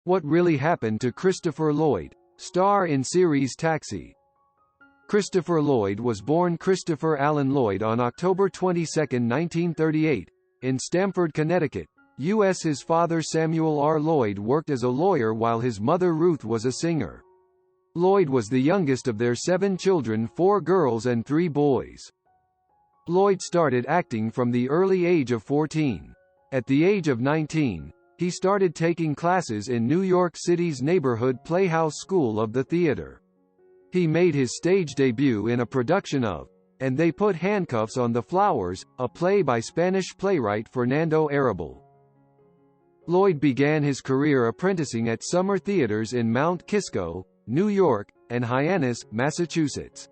What Really Happened to Christopher Lloyd? Star in series Taxi. Christopher Lloyd was born Christopher Allen Lloyd on October 22, 1938, in Stamford, Connecticut, U.S. His father Samuel R. Lloyd worked as a lawyer while his mother Ruth was a singer. Lloyd was the youngest of their 7 children, 4 girls and 3 boys. Lloyd started acting from the early age of 14. At the age of 19, he started taking classes in New York City's neighborhood Playhouse School of the Theater. He made his stage debut in a production of And They Put Handcuffs on the Flowers, a play by Spanish playwright Fernando Arrabal. Lloyd began his career apprenticing at summer theaters in Mount Kisco, New York, and Hyannis, Massachusetts.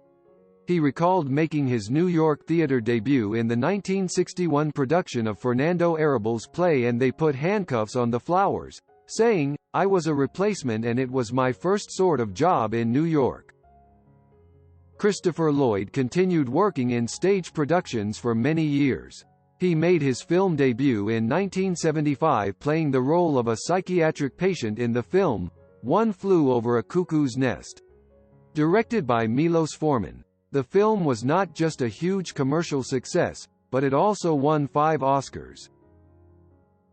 He recalled making his New York theater debut in the 1961 production of Fernando Arrabal's play And They Put Handcuffs on the Flowers, saying, "I was a replacement and it was my first sort of job in New York." Christopher Lloyd continued working in stage productions for many years. He made his film debut in 1975 playing the role of a psychiatric patient in the film, One Flew Over a Cuckoo's Nest. Directed by Milos Forman, the film was not just a huge commercial success, but it also won 5 Oscars.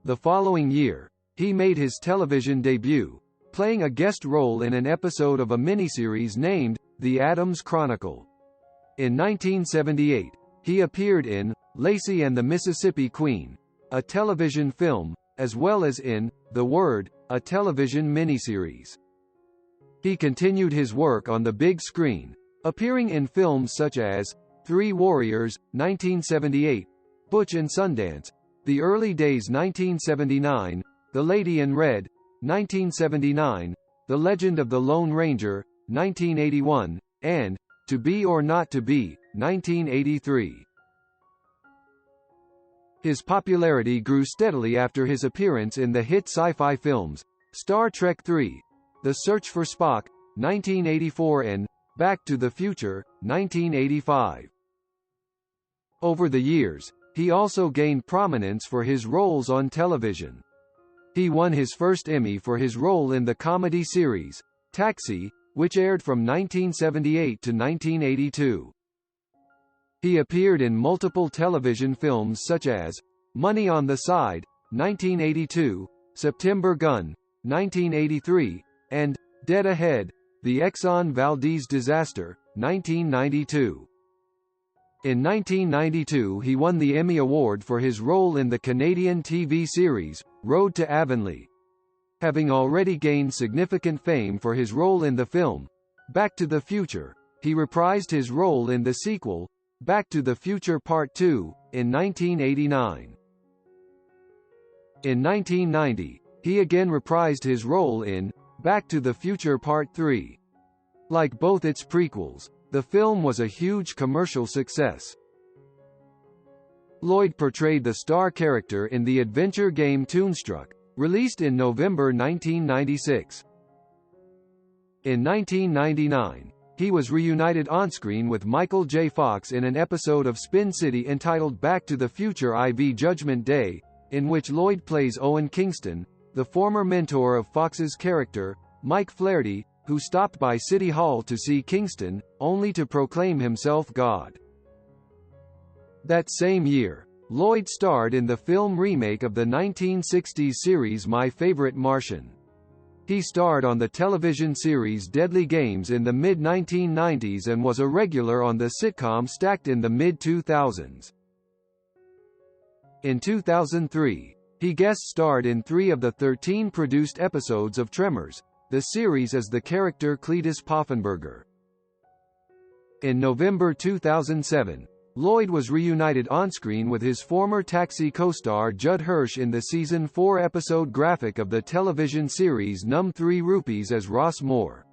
The following year, he made his television debut, playing a guest role in an episode of a miniseries named The Addams Chronicle. In 1978, he appeared in Lacey and the Mississippi Queen, a television film, as well as in The Word, a television miniseries. He continued his work on the big screen, appearing in films such as Three Warriors, 1978, Butch and Sundance, The Early Days 1979, The Lady in Red, 1979, The Legend of the Lone Ranger, 1981, and To Be or Not to Be, 1983. His popularity grew steadily after his appearance in the hit sci-fi films, Star Trek III, The Search for Spock, 1984 and Back to the Future, 1985. Over the years, he also gained prominence for his roles on television. He won his first Emmy for his role in the comedy series, Taxi, which aired from 1978 to 1982. He appeared in multiple television films such as Money on the Side, 1982, September Gun, 1983, and Dead Ahead, The Exxon Valdez Disaster, 1992. In 1992 he won the Emmy Award for his role in the Canadian TV series, Road to Avonlea. Having already gained significant fame for his role in the film, Back to the Future, he reprised his role in the sequel, Back to the Future Part 2, in 1989. In 1990, he again reprised his role in Back to the Future Part 3. Like both its prequels, the film was a huge commercial success. Lloyd portrayed the star character in the adventure game Toonstruck, released in November 1996. In 1999, he was reunited on-screen with Michael J. Fox in an episode of Spin City entitled Back to the Future IV Judgment Day, in which Lloyd plays Owen Kingston, the former mentor of Fox's character, Mike Flaherty, who stopped by City Hall to see Kingston, only to proclaim himself God. That same year, Lloyd starred in the film remake of the 1960s series My Favorite Martian. He starred on the television series Deadly Games in the mid-1990s and was a regular on the sitcom Stacked in the mid-2000s. In 2003, he guest-starred in 3 of the 13 produced episodes of Tremors, the series as the character Cletus Poffenberger. In November 2007, Lloyd was reunited on-screen with his former Taxi co-star Judd Hirsch in the season 4 episode graphic of the television series Num 3 Rupees as Ross Moore.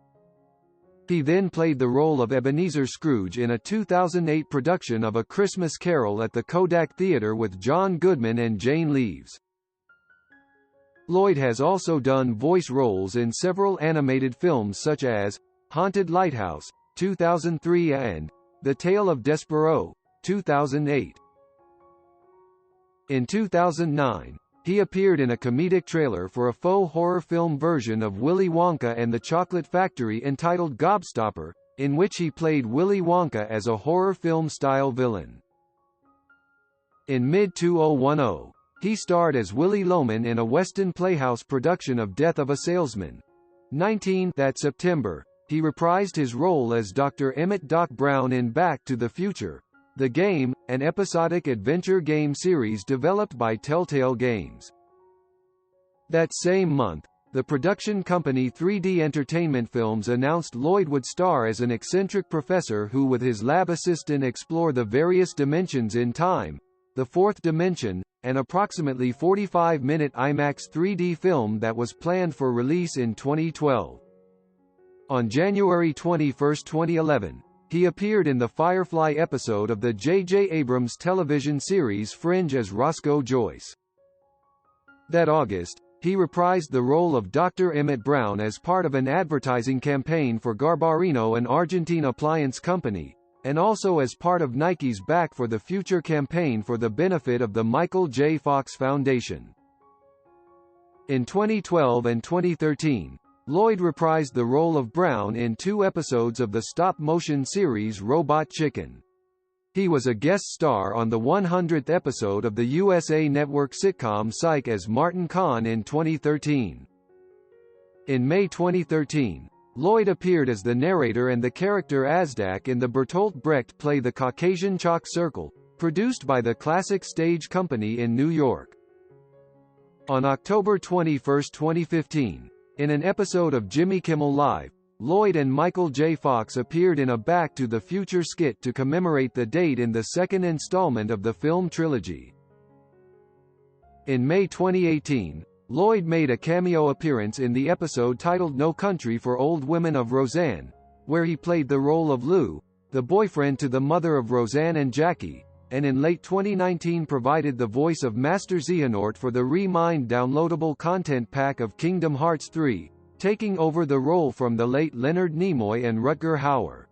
He then played the role of Ebenezer Scrooge in a 2008 production of A Christmas Carol at the Kodak Theater with John Goodman and Jane Leeves. Lloyd has also done voice roles in several animated films such as Haunted Lighthouse, 2003 and The Tale of Despereaux, 2008. In 2009, he appeared in a comedic trailer for a faux horror film version of Willy Wonka and the Chocolate Factory entitled Gobstopper, in which he played Willy Wonka as a horror film-style villain. In mid-2010, he starred as Willie Loman in a Weston Playhouse production of Death of a Salesman. That September, he reprised his role as Dr. Emmett Doc Brown in Back to the Future, the Game, an episodic adventure game series developed by Telltale Games. That same month, the production company 3D Entertainment Films announced Lloyd would star as an eccentric professor who with his lab assistant explore the various dimensions in time, the fourth dimension, an approximately 45-minute IMAX 3D film that was planned for release in 2012. On January 21, 2011, he appeared in the Firefly episode of the J.J. Abrams television series Fringe as Roscoe Joyce. That August, he reprised the role of Dr. Emmett Brown as part of an advertising campaign for Garbarino, an Argentine appliance company, and also as part of Nike's Back for the Future campaign for the benefit of the Michael J. Fox Foundation. In 2012 and 2013, Lloyd reprised the role of Brown in 2 episodes of the stop-motion series Robot Chicken. He was a guest star on the 100th episode of the USA Network sitcom Psych as Martin Kahn in 2013. In May 2013, Lloyd appeared as the narrator and the character Azdak in the Bertolt Brecht play The Caucasian Chalk Circle, produced by the Classic Stage Company in New York. On October 21, 2015, in an episode of Jimmy Kimmel Live, Lloyd and Michael J. Fox appeared in a Back to the Future skit to commemorate the date in the second installment of the film trilogy. In May 2018, Lloyd made a cameo appearance in the episode titled No Country for Old Women of Roseanne, where he played the role of Lou, the boyfriend to the mother of Roseanne and Jackie, and in late 2019 provided the voice of Master Xehanort for the Remind downloadable content pack of Kingdom Hearts 3, taking over the role from the late Leonard Nimoy and Rutger Hauer.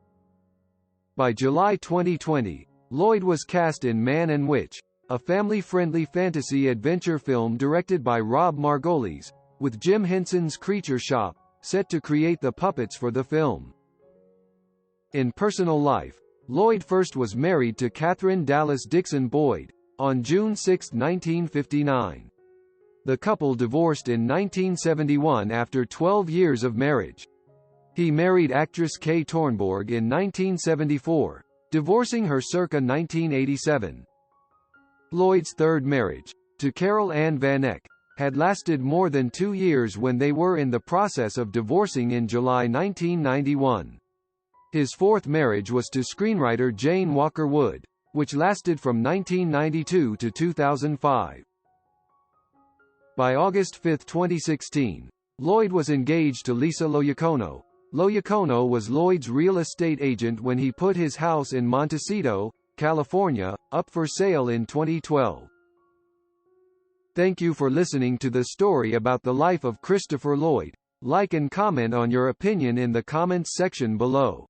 By July 2020, Lloyd was cast in Man and Witch, a family-friendly fantasy adventure film directed by Rob Margolis, with Jim Henson's Creature Shop, set to create the puppets for the film. In personal life, Lloyd first was married to Catherine Dallas Dixon Boyd, on June 6, 1959. The couple divorced in 1971 after 12 years of marriage. He married actress Kay Tornborg in 1974, divorcing her circa 1987. Lloyd's third marriage, to Carol Ann Van Eck, had lasted more than 2 years when they were in the process of divorcing in July 1991. His fourth marriage was to screenwriter Jane Walker Wood, which lasted from 1992 to 2005. By August 5, 2016, Lloyd was engaged to Lisa Loyacono. Loyacono was Lloyd's real estate agent when he put his house in Montecito, California, up for sale in 2012. Thank you for listening to the story about the life of Christopher Lloyd. Like and comment on your opinion in the comments section below.